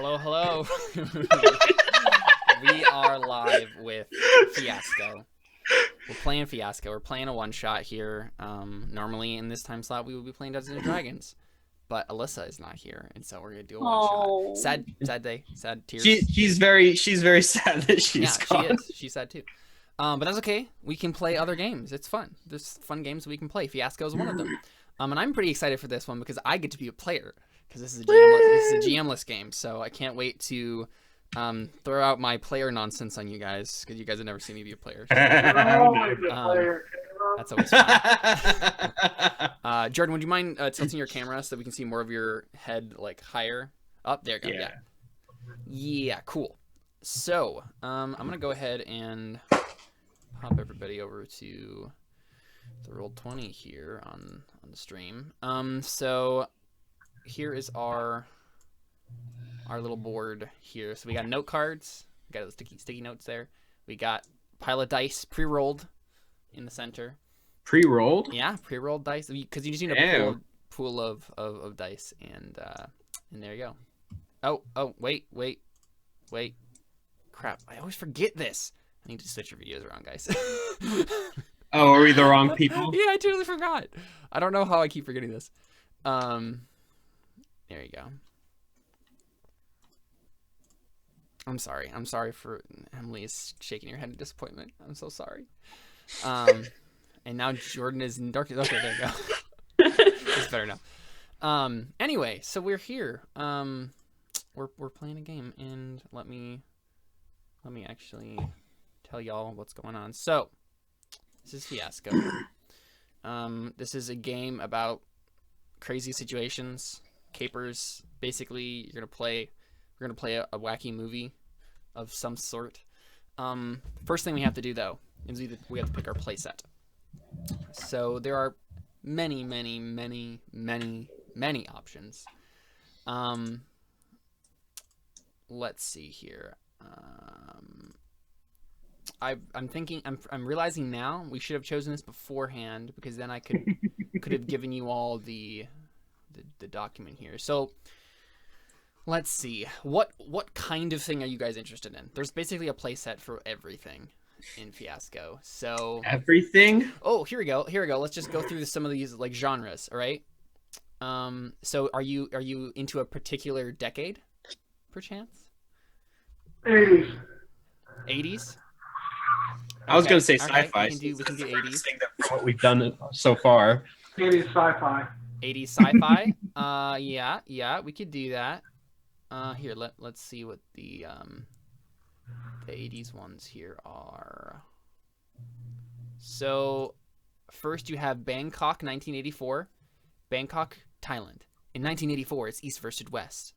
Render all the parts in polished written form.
Hello, hello. We are live with Fiasco. We're playing Fiasco. We're playing a one-shot here. Normally in this time slot we would be playing Dungeons and Dragons, but Alyssa is not here, and so we're gonna do a one-shot. Sad day, sad tears. She's very sad that she's gone. She is. She's sad too. But that's okay. We can play other games. It's fun. There's fun games we can play. Fiasco is one of them. And I'm pretty excited for this one because I get to be a player. Because this is a GM-less game, so I can't wait to throw out my player nonsense on you guys, because you guys have never seen me be a player. So, that's always fun. Jordan, would you mind tilting your camera so that we can see more of your head, like, higher? Up, there you go, yeah, cool. So, I'm going to go ahead and pop everybody over to the Roll20 here on the stream. So here is our little board here. So we got note cards. We got the sticky notes there. We got pile of dice pre-rolled in the center. Pre-rolled? Yeah, pre-rolled dice. Because you just need a pool of dice, and there you go. Oh, wait. Crap, I always forget this. I need to switch your videos around, guys. Oh, are we the wrong people? Yeah, I totally forgot. I don't know how I keep forgetting this. There you go. I'm sorry. I'm sorry for Emily is shaking her head in disappointment. I'm so sorry. And now Jordan is in darkness. Okay, there you go. It's better now. Anyway, so we're here. We're playing a game, and let me actually tell y'all what's going on. So, this is Fiasco. This is a game about crazy situations, capers. Basically, we're gonna play a wacky movie of some sort. First thing we have to do though is we have to pick our playset. So there are many options. Let's see here. I'm realizing now we should have chosen this beforehand, because then I could have given you all the document here. So let's see, what kind of thing are you guys interested in? There's basically a playset for everything in Fiasco. So everything. Oh, here we go. Let's just go through some of these like genres. All right. So are you into a particular decade, perchance? 80s. I was gonna say right. sci-fi. We can do 80s. What we've done so far. 80s sci-fi. 80s sci-fi. Yeah, we could do that. Here, let's see what the 80s ones here are. So, first you have Bangkok, 1984. Bangkok, Thailand. In 1984, it's East versus West.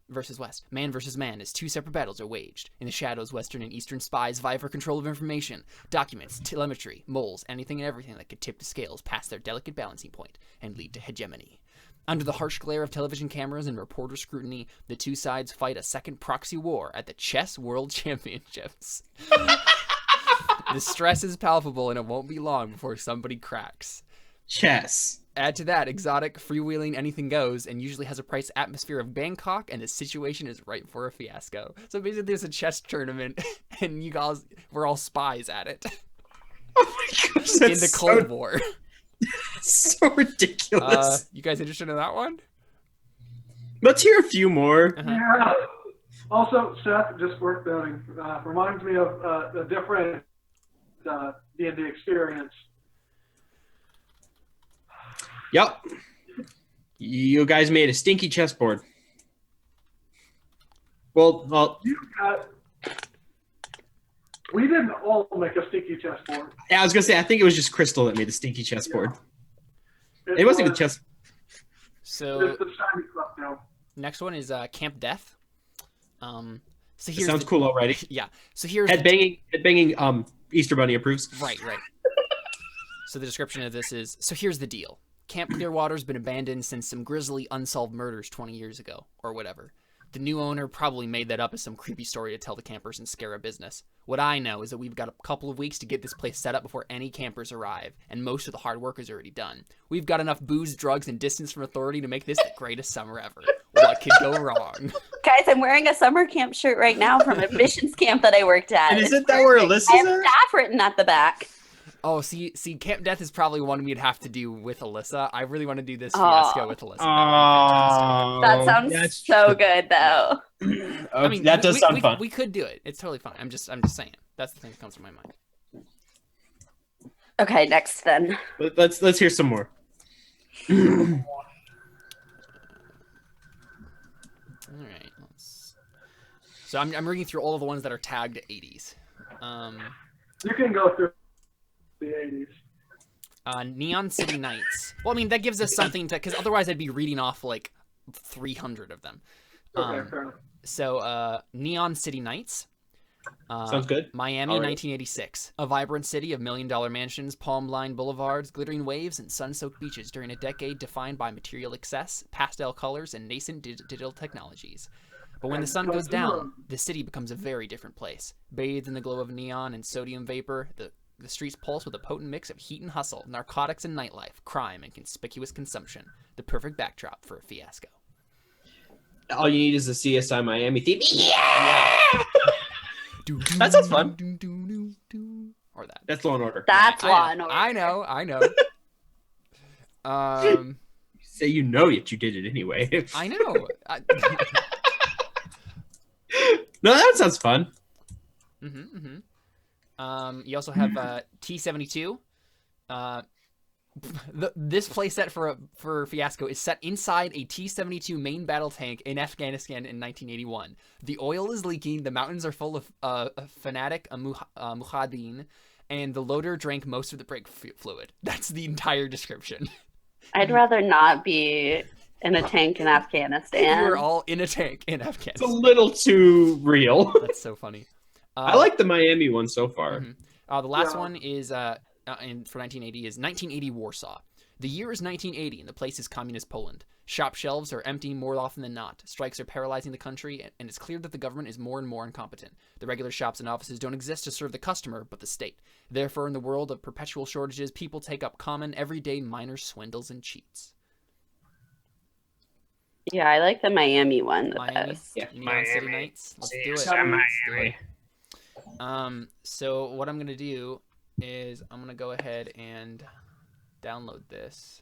Man versus man, as two separate battles are waged. In the shadows, Western and Eastern spies vie for control of information, documents, telemetry, moles, anything and everything that could tip the scales past their delicate balancing point and lead to hegemony. Under the harsh glare of television cameras and reporter scrutiny, the two sides fight a second proxy war at the Chess World Championships. The stress is palpable, and it won't be long before somebody cracks. Chess. Add to that exotic, freewheeling, anything goes, and usually has a price atmosphere of Bangkok, and the situation is ripe for a fiasco. So basically, there's a chess tournament, and we're all spies at it. Oh my gosh, in the Cold War. So ridiculous. You guys interested in that one? Let's hear a few more. Yeah. Also, Seth, just worth noting, reminds me of a different D&D experience. Yep. You guys made a stinky chessboard. Well. We didn't all make a stinky chessboard. Yeah, I was gonna say I think it was just Crystal that made the stinky chessboard. Yeah. It wasn't even chess. So it's the shiny stuff now. Next one is Camp Death. So here's sounds cool already. Yeah. So here's head banging. Easter Bunny approves. Right. So the description of this is: so here's the deal. Camp Clearwater's been abandoned since some grisly unsolved murders 20 years ago, or whatever. The new owner probably made that up as some creepy story to tell the campers and scare a business. What I know is that we've got a couple of weeks to get this place set up before any campers arrive, and most of the hard work is already done. We've got enough booze, drugs, and distance from authority to make this the greatest summer ever. What could go wrong? Guys, I'm wearing a summer camp shirt right now from a missions camp that I worked at. And It's isn't that where perfect. Alyssa's I have at? staff written at the back. Oh, see, Camp Death is probably one we'd have to do with Alyssa. I really want to do this Fiasco with Alyssa. That sounds that's so true. good, though. Okay, I mean, that does sound fun. We could do it. It's totally fine. I'm just saying. That's the thing that comes to my mind. Okay, next then. Let's hear some more. All right. So I'm reading through all of the ones that are tagged 80s. You can go through the 80s. Neon City Nights. Well, I mean, that gives us something to, because otherwise I'd be reading off like 300 of them. Okay, fair enough. So, Neon City Nights. Sounds good. Miami, All right. 1986. A vibrant city of million-dollar mansions, palm-lined boulevards, glittering waves, and sun-soaked beaches during a decade defined by material excess, pastel colors, and nascent digital technologies. But when the sun goes down, the city becomes a very different place. Bathed in the glow of neon and sodium vapor, the streets pulse with a potent mix of heat and hustle, narcotics and nightlife, crime and conspicuous consumption. The perfect backdrop for a fiasco. All you need is a CSI Miami theme. Yeah! That sounds fun. Or that. That's Law and Order. That's Law and Order. I know. Say you know it, you did it anyway. I know. No, that sounds fun. You also have T-72. This playset for Fiasco is set inside a T-72 main battle tank in Afghanistan in 1981. The oil is leaking, the mountains are full of fanatic mujahideen, and the loader drank most of the brake fluid. That's the entire description. I'd rather not be in a tank in Afghanistan. We're all in a tank in It's a Afghanistan. little too real. That's so funny. I like the Miami one so far. The last one is for 1980 is 1980 Warsaw. The year is 1980 and the place is communist Poland. Shop shelves are emptying more often than not. Strikes are paralyzing the country, and it's clear that the government is more and more incompetent. The regular shops and offices don't exist to serve the customer, but the state. Therefore, in the world of perpetual shortages, people take up common, everyday minor swindles and cheats. Yeah, I like the Miami one the Miami? best. Yeah, Neon City Nights. Let's do it. Miami. So what I'm gonna do is I'm gonna go ahead and download this.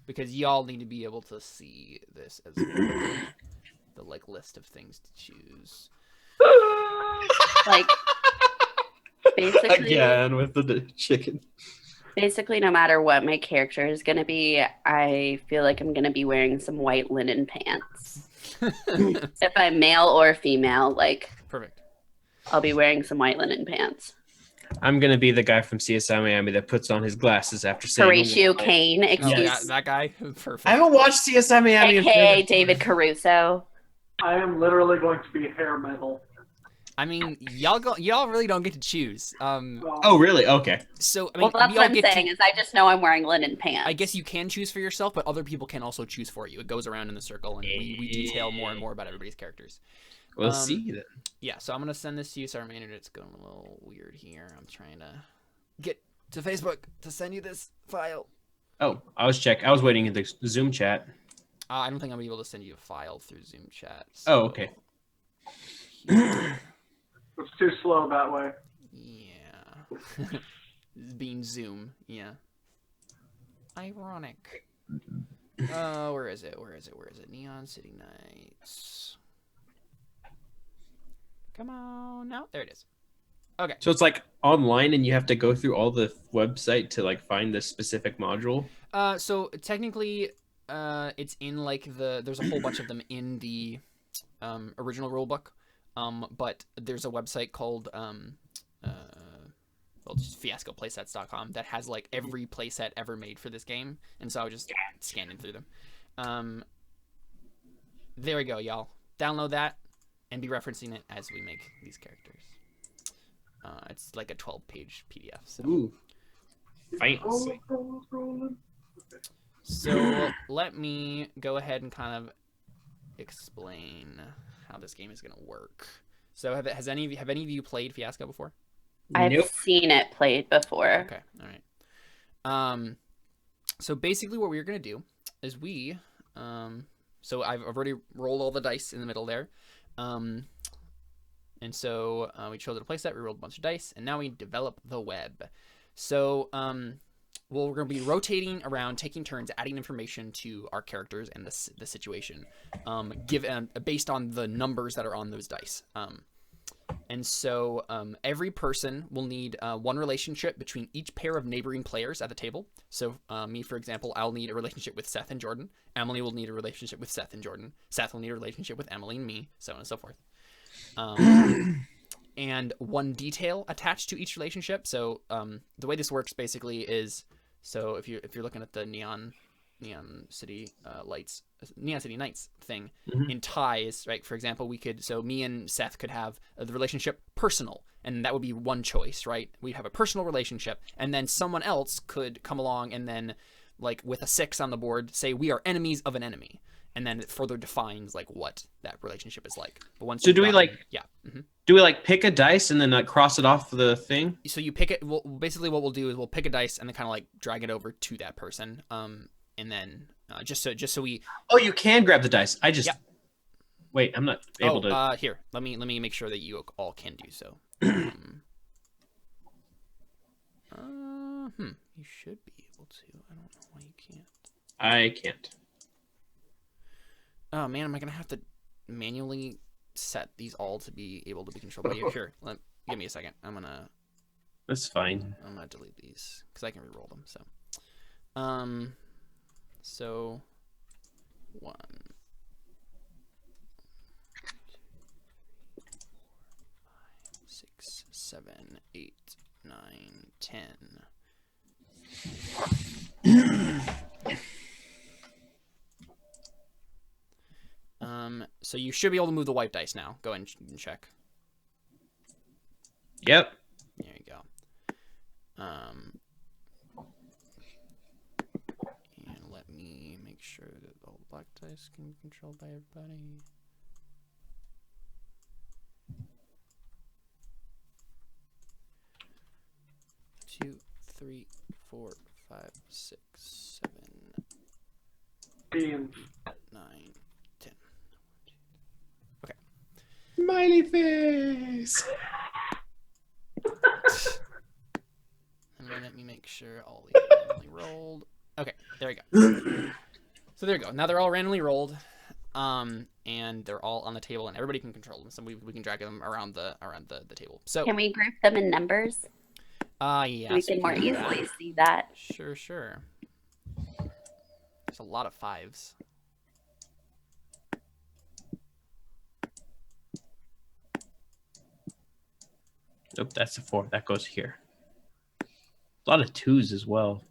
Because y'all need to be able to see this as well. The list of things to choose. Like, basically, Again with the chicken. basically, no matter what my character is going to be, I feel like I'm going to be wearing some white linen pants. If I'm male or female, like, Perfect. I'll be wearing some white linen pants. I'm gonna be the guy from CSI Miami that puts on his glasses after saying. Horatio Kane, Oh, excuse yeah, that guy. Perfect. I haven't watched CSI Miami. in aka forever. David Caruso. I am literally going to be hair metal. I mean, y'all really don't get to choose. Oh, really? Okay. So I mean, Well, that's we what all I'm get saying to, is I just know I'm wearing linen pants. I guess you can choose for yourself, but other people can also choose for you. It goes around in the circle, and we detail more and more about everybody's characters. We'll see then. Yeah, so I'm gonna send this to you. Sorry, my internet's going a little weird here. I'm trying to get to Facebook to send you this file. Oh, I was waiting in the Zoom chat. I don't think I'm gonna be able to send you a file through Zoom chat. Oh, okay. It's too slow that way. Yeah. Being Zoom, yeah. Ironic. Where is it? Neon City Nights. Come on. No, there it is. Okay. So it's like online, and you have to go through all the website to like find the specific module. So technically, it's in like there's a whole bunch of them in the original rulebook. But there's a website called just fiascoplaysets.com that has like every playset ever made for this game, and so I was just scanning through them. There we go, y'all. Download that and be referencing it as we make these characters. It's like a 12-page PDF. So. Ooh, fancy. So let me go ahead and kind of explain how this game is going to work. So have any of you played Fiasco before? I've Nope. seen it played before. Okay, all right. So basically what we're going to do is so I've already rolled all the dice in the middle there. And so we chose a playset, we rolled a bunch of dice, and now we develop the web. So we're going to be rotating around, taking turns, adding information to our characters and the situation, based on the numbers that are on those dice. And so every person will need one relationship between each pair of neighboring players at the table. So me, for example, I'll need a relationship with Seth and Jordan. Emily will need a relationship with Seth and Jordan. Seth will need a relationship with Emily and me, so on and so forth. And one detail attached to each relationship. So the way this works basically is, so if you're looking at the Neon City Neon City Nights thing, in ties, right? For example, so me and Seth could have the relationship personal, and that would be one choice, right? We'd have a personal relationship, and then someone else could come along and then, like with a 6 on the board, say we are enemies of an enemy, and then it further defines like what that relationship is like. But once So do we like do we like pick a dice and then like cross it off the thing? So you pick it. Well, basically what we'll do is we'll pick a dice and then kind of like drag it over to that person. And then just so we. Oh, you can grab the dice. I just wait. I'm not able to. Here, let me make sure that you all can do so. You should be able to. I don't know why you can't. I can't. Oh man, am I gonna have to manually set these all to be able to be controlled by you? Sure. Give me a second. That's fine. I'm gonna delete these because I can reroll them. So 1, 6, 7, 8, 9, 10. So you should be able to move the white dice now. Go ahead and check. Yep. There you go. And let me make sure that all black dice can be controlled by everybody. Two, 3, 4, 5, 6, 7, 9, 10. Okay. Smiley face. And then let me make sure all these are randomly rolled. Okay, there we go. So there you go. Now they're all randomly rolled, and they're all on the table, and everybody can control them. So we can drag them around the table. So Can we group them in numbers? yes, We can more easily see that. Sure. There's a lot of 5s. Nope, that's a 4. That goes here. A lot of 2s as well.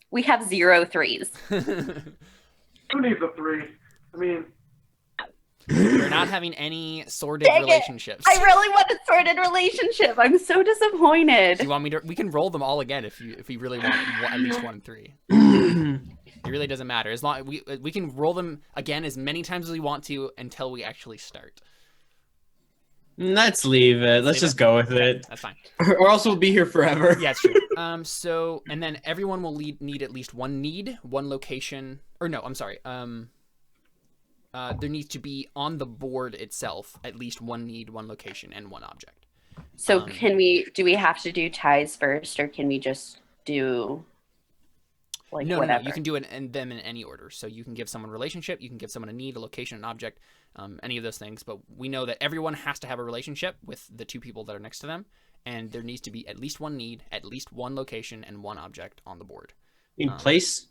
We have 0 3s. Who needs a 3? I mean, We're not having any sorted Dang it. relationships. I really want a sorted relationship. I'm so disappointed. Do you want me to? We can roll them all again if we really want at least 1 and 3. It really doesn't matter as long we can roll them again as many times as we want to until we actually start. Let's leave it. Let's just go with it. That's fine. Or else we'll be here forever. Yeah, it's true. So and then everyone will need at least one location. Or no, I'm sorry. There needs to be on the board itself at least one need, one location, and one object. So do we have to do ties first, or can we just do No, whatever? You can do it them in any order. So you can give someone a relationship, you can give someone a need, a location, an object, any of those things. But we know that everyone has to have a relationship with the 2 people that are next to them, and there needs to be at least one need, at least one location, and one object on the board. In place?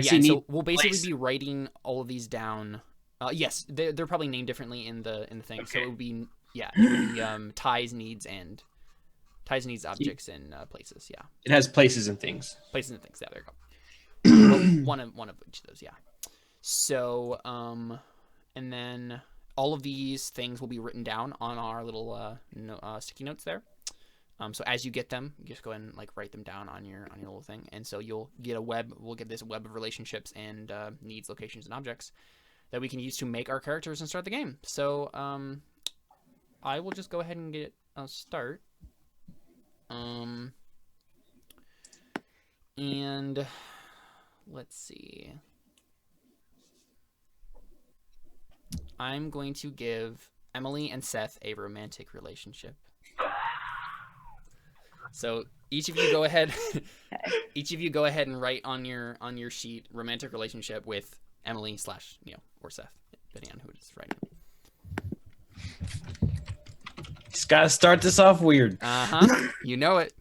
So we'll basically be writing all of these down. Yes, they're probably named differently in the thing. Okay. So it would be ties, needs, objects, and places. Yeah. It has places and things. Places and things. Yeah, there you go. one of each of those. Yeah. So and then all of these things will be written down on our little sticky notes there. So as you get them, you just go ahead and like write them down on your little thing, and so you'll get a web. We'll get this web of relationships and needs, locations, and objects that we can use to make our characters and start the game. So I will just go ahead and get I'll start. And let's see. I'm going to give Emily and Seth a romantic relationship. So each of you go ahead. Each of you go ahead and write on your sheet romantic relationship with Emily / or Seth, depending on who it is writing. Just gotta start this off weird. You know it.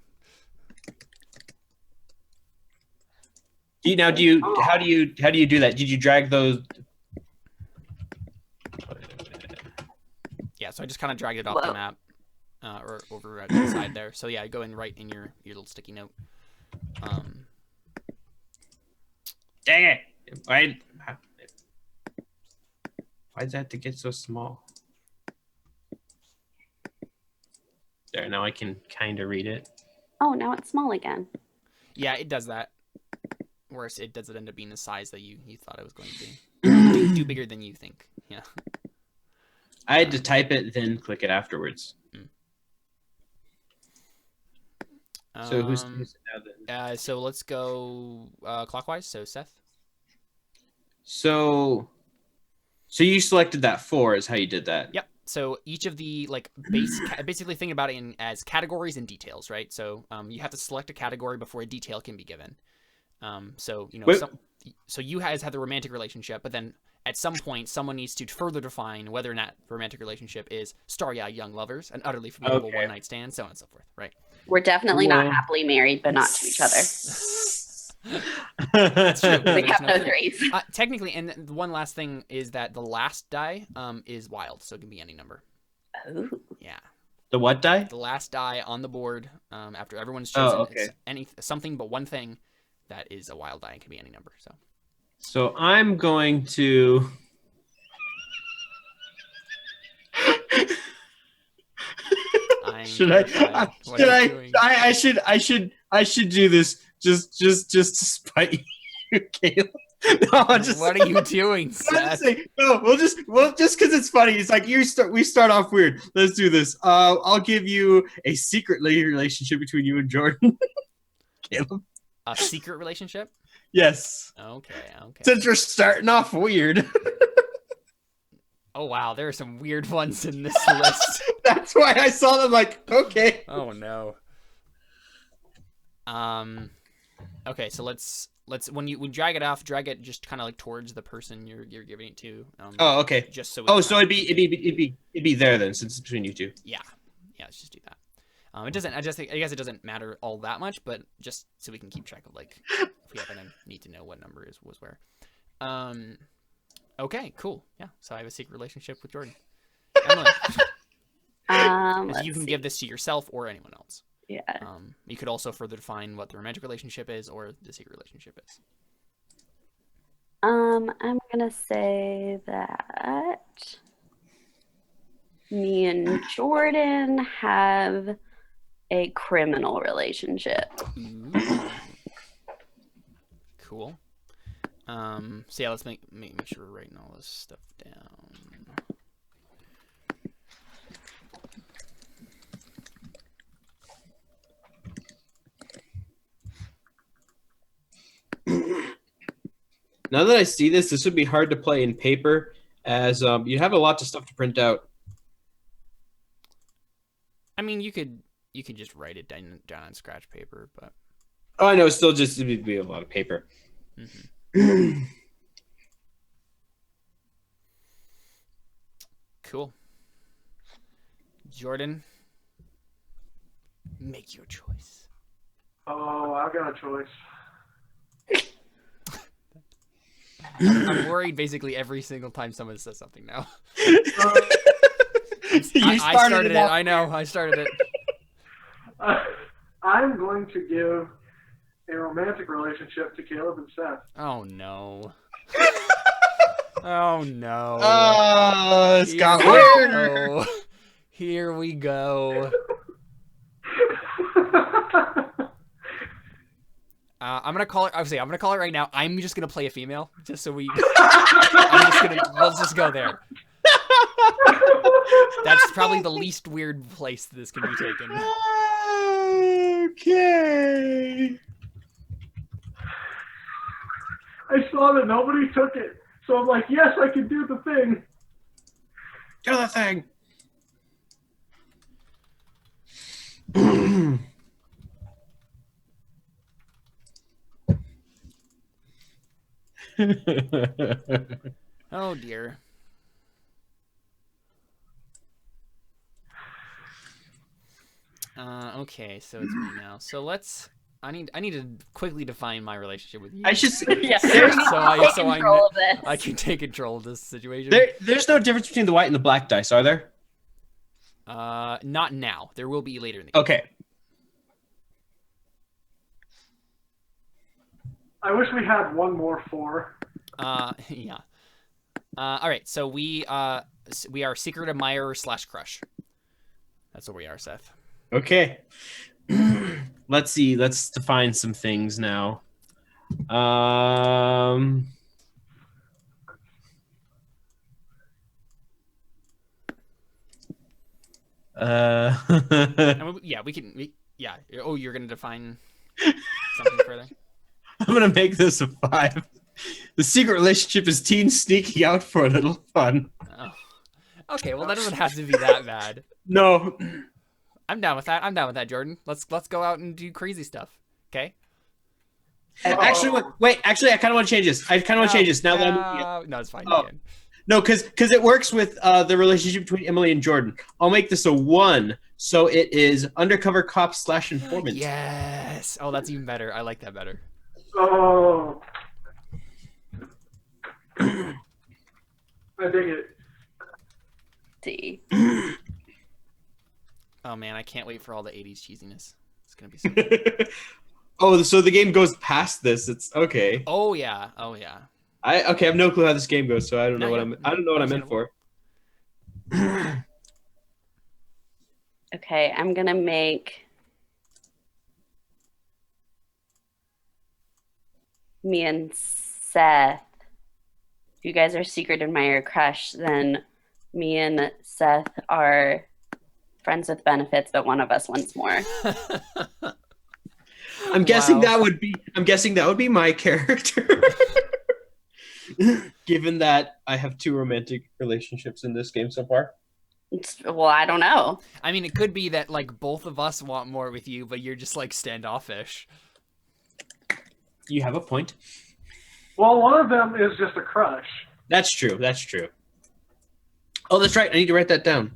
How do you do that? Did you drag those? Yeah, so I just kind of dragged it off the map, or over at the side there. So yeah, go and write in your little sticky note. Dang it! Why'd that have to get so small? There, now I can kind of read it. Oh, now it's small again. Yeah, it does that. Worse, it doesn't end up being the size that you thought it was going to be. Do bigger than you think. Yeah. I had to type it, then click it afterwards. So who's now then? So let's go clockwise. So Seth. So you selected that 4 is how you did that. Yep. So each of the basically think about it as categories and details, right? So you have to select a category before a detail can be given. So you guys have the romantic relationship, but then at some point someone needs to further define whether or not the romantic relationship is starry-eyed young lovers, an utterly forgettable one-night stand, so on and so forth, right? We're definitely not happily married, but not to each other. That's true. We have no threes. Technically, and one last thing is that the last die is wild, so it can be any number. Oh. Yeah. The what die? The last die on the board after everyone's chosen it's something but one thing that is a wild die and can be any number. So I'm going to. I should do this just to spite you, Caleb. No, what are you doing, Seth? We'll just because it's funny. It's like we start off weird. Let's do this. I'll give you a secret relationship between you and Jordan. Caleb. A secret relationship? Yes. Okay. Since we're starting off weird. Oh wow, there are some weird ones in this list. That's why I saw them like, okay. Oh no. Okay, so let's when you drag it just kind of like towards the person you're giving it to. Okay. Just so. So it'd be there then, since it's between you two. Yeah. Let's just do that. It doesn't. I guess it doesn't matter all that much, but just so we can keep track of if we happen to need to know what number was where. Okay, cool. Yeah. So I have a secret relationship with Jordan. Emily. You can give this to yourself or anyone else. Yeah. You could also further define what the romantic relationship is or the secret relationship is. I'm gonna say that me and Jordan have a criminal relationship. Ooh. Cool. So yeah, let's make sure we're writing all this stuff down. Now that I see this would be hard to play in paper, as you have a lot of stuff to print out. I mean, you could just write it down on scratch paper, but. Oh, I know. It's still just it'd be a lot of paper. Mm-hmm. Cool. Jordan, make your choice. Oh, I've got a choice. I'm worried basically every single time someone says something now. I started it. I know. I started it. I'm going to give a romantic relationship to Caleb and Seth. Oh no. Oh no. Oh, it's got weird. Here we go. I'm gonna call it. Obviously, I'm gonna call it right now. I'm just gonna play a female, just so we. Let's just go there. That's probably the least weird place this can be taken. Okay. I saw that nobody took it, so I'm like, yes, I can do the thing. Do the thing. Oh dear. Okay, so it's me now. So let's. I need to quickly define my relationship with you. I should. Yeah. There's, Take control of this. I can take control of this situation. there's no difference between the white and the black dice, are there? Not now. There will be later in the game. Okay. I wish we had one more 4. Yeah. All right. So we are secret admirer / crush. That's what we are, Seth. Okay. Let's see. Let's define some things now. Yeah, we can. Yeah. Oh, you're gonna define something further. I'm gonna make this a 5. The secret relationship is teens sneaking out for a little fun. Oh. Okay. Well, that doesn't have to be that bad. No. I'm down with that. I'm down with that, Jordan. Let's go out and do crazy stuff. Okay. Actually, wait. Actually, I kind of want to change this. I kind of want to change this now that I'm. No, it's fine. Oh. No, because it works with the relationship between Emily and Jordan. I'll make this a 1, so it is undercover cop / informant. Yes. Oh, that's even better. I like that better. Oh. I dig it. See. Oh man, I can't wait for all the '80s cheesiness. It's gonna be so good. Oh, so the game goes past this. It's okay. Oh yeah. Oh yeah. I have no clue how this game goes, so I don't know what No, I don't know what I'm in for. Okay, I'm gonna make me and Seth. If you guys are secret admirer crush, then me and Seth are friends with benefits, but one of us wants more. I'm guessing Wow. that would be my character. Given that I have 2 romantic relationships in this game so far. Well, I don't know. I mean, it could be that like both of us want more with you, but you're just like standoffish. You have a point. Well, one of them is just a crush. That's true. That's true. Oh, that's right. I need to write that down.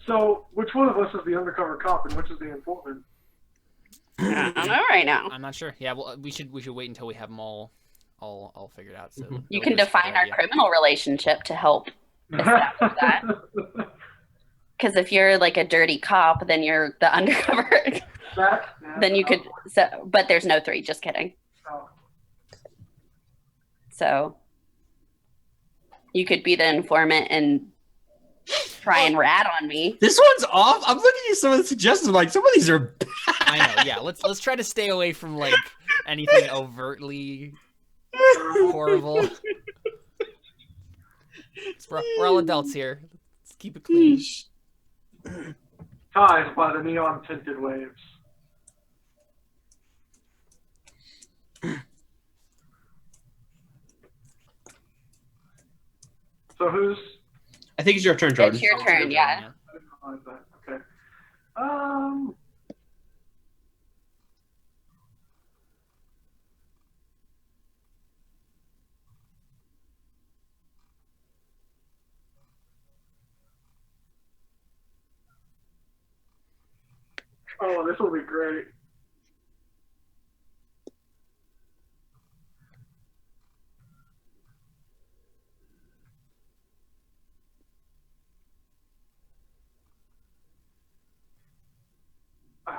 So, which one of us is the undercover cop and which is the informant? I don't know right now. I'm not sure. Yeah, well, we should wait until we have them all figured out. So Mhm. You can define our criminal relationship to help establish that. Because if you're like a dirty cop, then you're the undercover. Then you could. So, but there's no 3. Just kidding. Oh. So you could be the informant and try and rat on me. This one's off. I'm looking at some of the suggestions. Like some of these are. I know. Yeah, let's try to stay away from like anything overtly horrible. We're all adults here. Let's keep it clean. Ties by the neon tinted waves. So who's? I think it's your turn, Jordan. It's your turn, yeah. Okay. Oh, this will be great.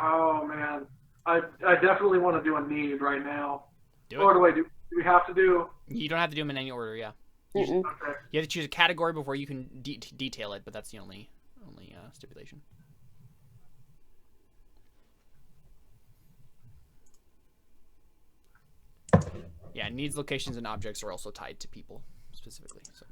Oh man, I definitely want to do a need right now. Do Or it. do I do? Do we have to do? You don't have to do them in any order. Yeah. Mm-mm. Okay. You have to choose a category before you can detail it, but that's the only stipulation. Yeah, needs, locations, and objects are also tied to people specifically. So.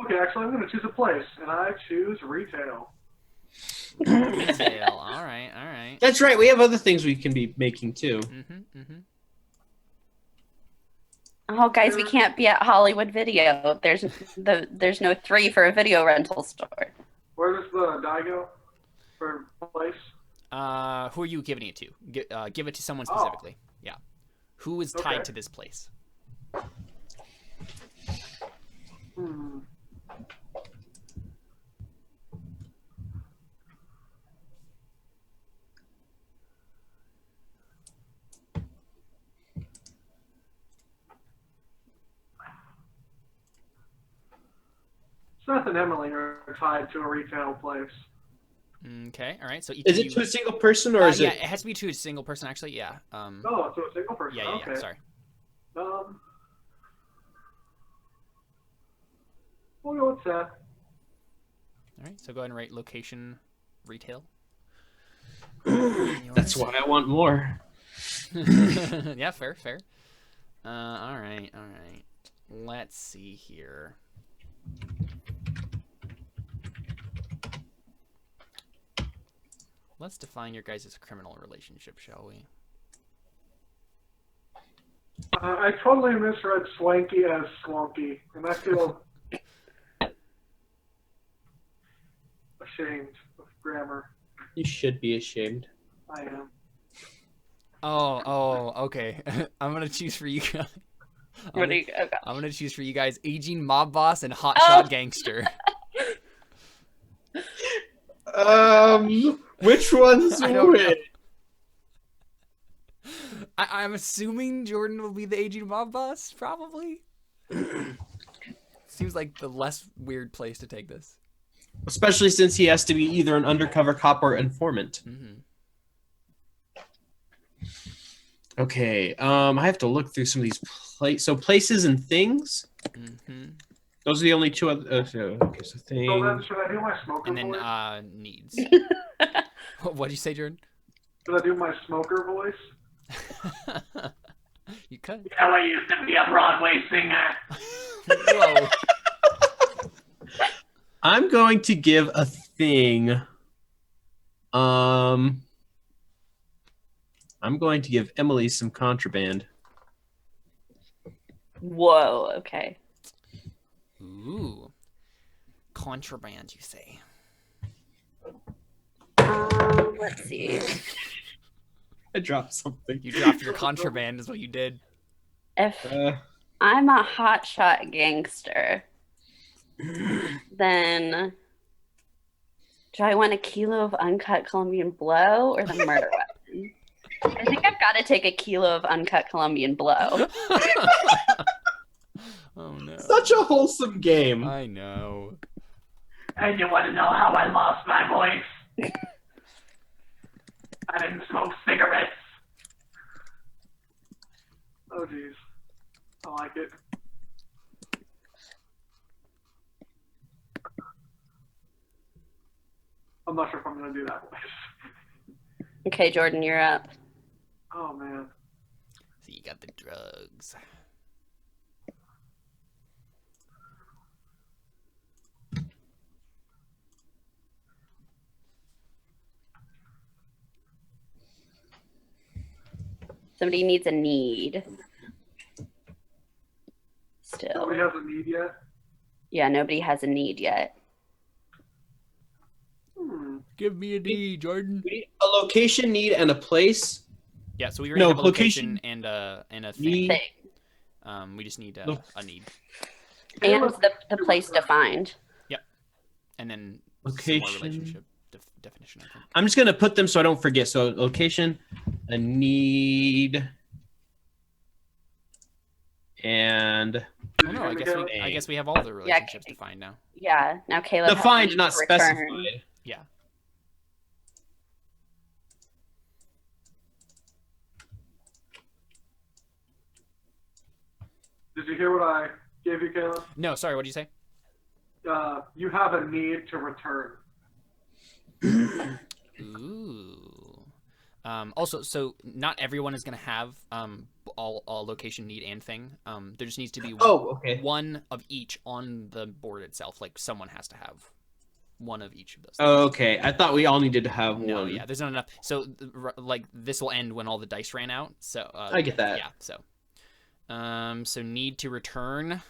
Okay, actually, I'm going to choose a place, and I choose retail. Retail. All right. All right. That's right. We have other things we can be making too. Mm-hmm. Mm-hmm. Oh, guys, we can't be at Hollywood Video. There's no 3 for a video rental store. Where does the die go for place? Who are you giving it to? Give it to someone specifically. Yeah. Who is tied to this place? Hmm. Seth and Emily are tied to a retail place. Okay. All right. So each Is of it you, to a single person or is yeah, it? it has to be to a single person actually. Yeah. Oh, to a single person. Yeah. Okay. Sorry. We'll go with Seth. All right. So go ahead and write location, retail. That's why I want more. Yeah. Fair. All right. Let's see here. Let's define your guys' criminal relationship, shall we? I totally misread swanky as slonky, and I feel ashamed of grammar. You should be ashamed. I am. Oh, okay. I'm gonna choose for you guys. Okay. I'm gonna choose for you guys aging mob boss and hotshot gangster. Which one's I don't know. which? I'm assuming Jordan will be the aging mob boss, probably. Seems like the less weird place to take this. Especially since he has to be either an undercover cop or informant. Mm-hmm. Okay, I have to look through some of these places and things. Mm-hmm. Those are the only two other. Okay, so So then, things. should I do my smoker And then voice? needs. What'd you say, Jordan? Should I do my smoker voice? You could. Yeah, I used to be a Broadway singer. Whoa. I'm going to give a thing. I'm going to give Emily some contraband. Whoa. Okay. Ooh. Contraband, you say? Let's see. I dropped something. You dropped your contraband, is what you did. If I'm a hotshot gangster, then do I want a kilo of uncut Colombian blow or the murder weapon? I think I've got to take a kilo of uncut Colombian blow. Oh no. Such a wholesome game. I know. And you want to know how I lost my voice? I didn't smoke cigarettes. Oh, jeez. I like it. I'm not sure if I'm going to do that voice. Okay, Jordan, you're up. Oh, man. So you got the drugs. Somebody needs a need. Still. Nobody has a need yet? Yeah, nobody has a need yet. Give me a D, Jordan. We need a location, need, and a place. Yeah, so we already have a location location and a thing. Need. Thing. We just need Look. a need. And the place defined. And then Location. some more relationship definition, I think. I'm just going to put them so I don't forget. So location, a need, and and Oh no, I guess we have all the relationships defined now. Yeah. Now Caleb has defined, to not return. specified. Yeah. Did you hear what I gave you, Caleb? No, sorry. What did you say? You have a need to return. Ooh. Also, so not everyone is going to have all location, need, and thing. There just needs to be one of each on the board itself. Like someone has to have one of each of those things. Okay, I thought we all needed to have No, one. yeah, there's not enough. So like this will end when all the dice ran out. So I get that. Yeah. So need to return.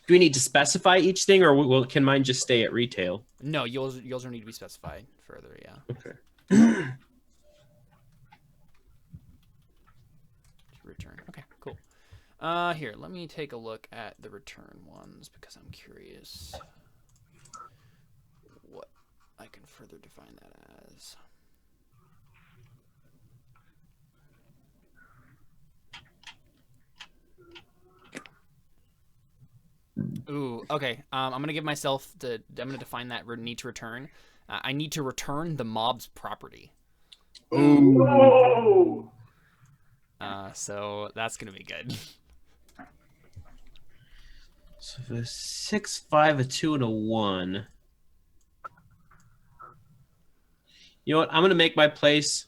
Do we need to specify each thing, or can mine just stay at retail? No, yours will need to be specified further. Yeah. Okay. Return. Okay, cool. Here, let me take a look at the return ones because I'm curious what I can further define that as. Ooh, okay. I'm gonna give myself I'm gonna define that need to return. I need to return the mob's property. Ooh. So that's gonna be good. So a 6, 5, a 2, and a 1. You know what? I'm gonna make my place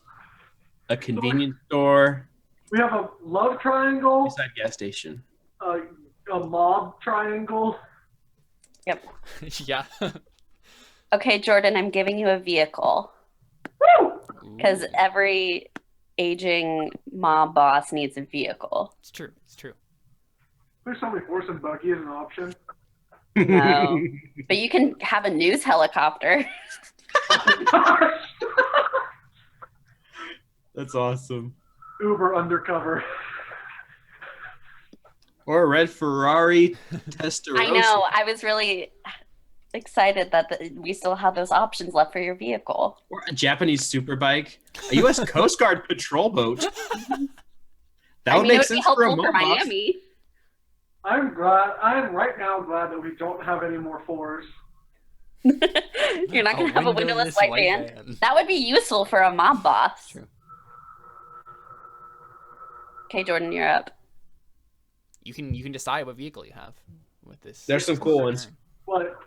a convenience store. We have a love triangle, Beside gas station. a mob triangle. Yep. Yeah. Okay, Jordan, I'm giving you a vehicle. Because every aging mob boss needs a vehicle. It's true. It's true. There's somebody horse and buggy as an option. No. But you can have a news helicopter. That's awesome. Uber undercover. Or a red Ferrari Testarossa. I know. I was really excited that we still have those options left for your vehicle. Or a Japanese superbike. A U.S. Coast Guard patrol boat. That would make sense for a helpful for mob boss. Miami. I'm right now glad that we don't have any more fours. You're not going to have a windowless white van. That would be useful for a mob boss. True. Okay, Jordan, you're up. You can decide what vehicle you have with this. There's some cool ones. But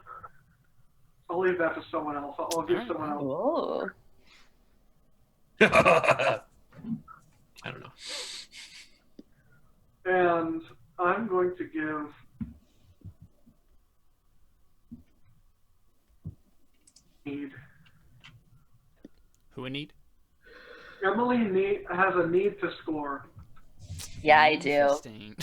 I'll leave that to someone else. I'll give someone else. Oh. I don't know. And I'm going to give need. Who in need? Emily has a need to score. Yeah, I do. Interesting.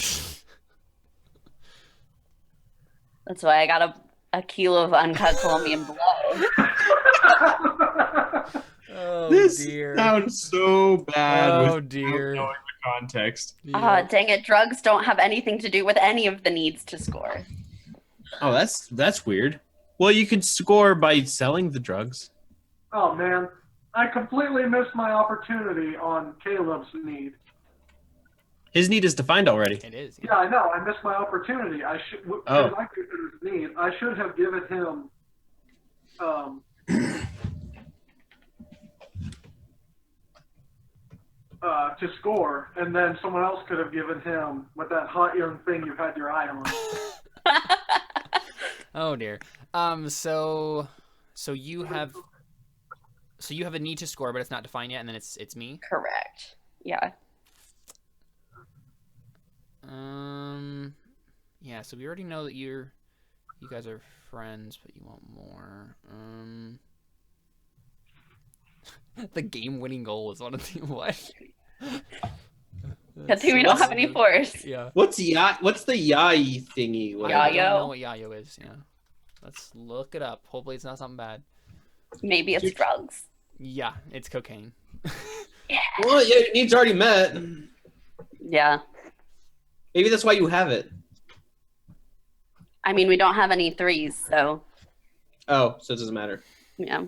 That's why I got a kilo of uncut Colombian blood. Oh, This dear. sounds so bad. Oh, dear. Knowing the context. Dang it. Drugs don't have anything to do with any of the needs to score. Oh, that's weird. Well, you could score by selling the drugs. Oh man, I completely missed my opportunity on Caleb's need. His need is defined already. It is. Yeah, I know. I missed my opportunity. I should. Oh. I consider his need. I should have given him. To score, and then someone else could have given him with that hot young thing you've had your eye on. Oh dear. So you have a need to score, but it's not defined yet, and then it's me. Correct. Yeah. Yeah. So we already know that you guys are friends, but you want more. The game-winning goal is one of the what? Good thing we don't have any force. Yeah. What's the yai thingy? I Yayo? don't know what yayo is. Yeah. Let's look it up. Hopefully it's not something bad. Maybe it's drugs. Yeah, it's cocaine. Well, yeah, your needs already met. Yeah. Maybe that's why you have it. I mean, we don't have any threes, so Oh, so it doesn't matter. yeah.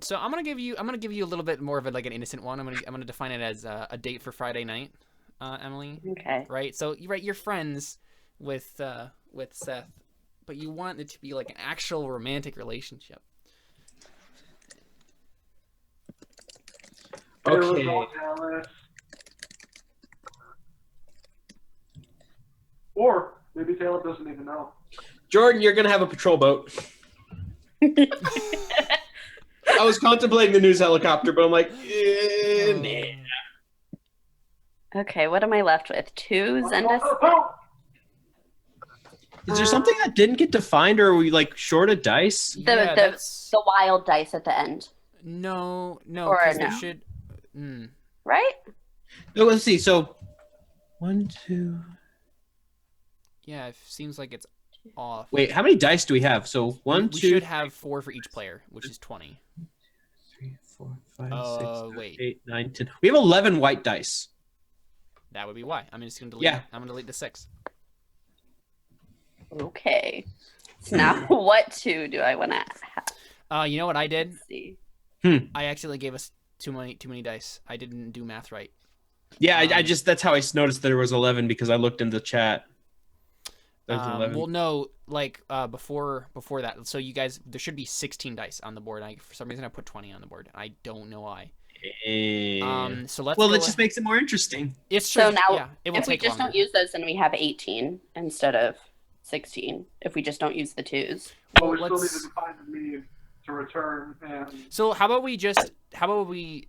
So I'm gonna give you a little bit more of like an innocent one. I'm gonna define it as a date for Friday night, Emily. Okay. Right. So you're friends with Seth, but you want it to be like an actual romantic relationship. Okay. Or maybe Taylor doesn't even know. Jordan, you're gonna have a patrol boat. I was contemplating the news helicopter, but I'm like, nah. Okay, what am I left with? 2 Zendas? Is there something that didn't get defined, or are we like short of dice? The wild dice at the end. No, Or because no. there should. Right? No, let's see. So 1, 2. Yeah, it seems like it's off. Wait, how many dice do we have? So 1, 2. We should have 4 for each player, which is 20. 3, 4, 5, 6, 7, Wait. 8, 9, 10. We have 11 white dice. That would be why. I'm just gonna delete. Yeah. I'm gonna delete the 6. Okay. So now, what 2 do I want to have? You know what I did? Let's see. I actually gave us too many dice. I didn't do math right. Yeah, I just that's how I noticed that there was 11 because I looked in the chat. There's 11. Well, no, like before that. So you guys, there should be 16 dice on the board. For some reason, I put 20 on the board. I don't know why. So let's. Well, it just makes it more interesting. It's true. So now, yeah, it will if we take just longer. don't use those, then we have 18 instead of 16. If we just don't use the 2s. Well, we still need let's- to define the need to return and So how about we?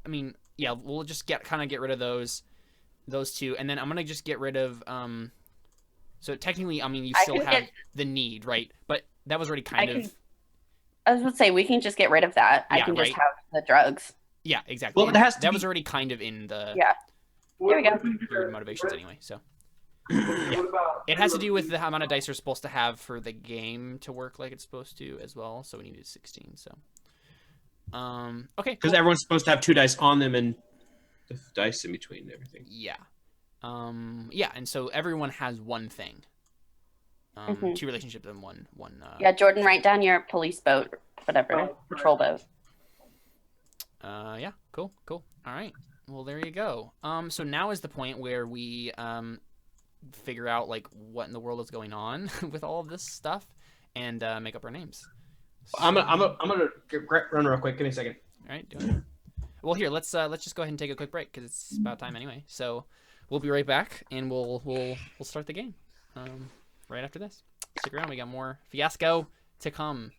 I mean, yeah, we'll just get rid of those 2, and then I'm gonna just get rid of So technically, I mean, you still have the need, right? But that was already kind of. I was going to say we can just get rid of that. I can just have the drugs. Yeah, exactly. Well, it has to that was already kind of in the. Yeah. Here we go. Weird motivations anyway. So. Yeah. It has to do with the amount of dice you're supposed to have for the game to work like it's supposed to as well. So we needed 16. So. Okay. Because everyone's supposed to have 2 dice on them and the dice in between and everything. Yeah. Yeah, and so everyone has one thing. 2 relationships and one. Yeah, Jordan, write down your police boat, whatever, patrol boat. Yeah, cool. All right. Well, there you go. So now is the point where we figure out like what in the world is going on with all of this stuff and make up our names. So, I'm gonna run real quick. Give me a second. All right, do it. Well, here let's just go ahead and take a quick break because it's about time anyway. So we'll be right back and we'll start the game right after this. Stick around. We got more Fiasco to come.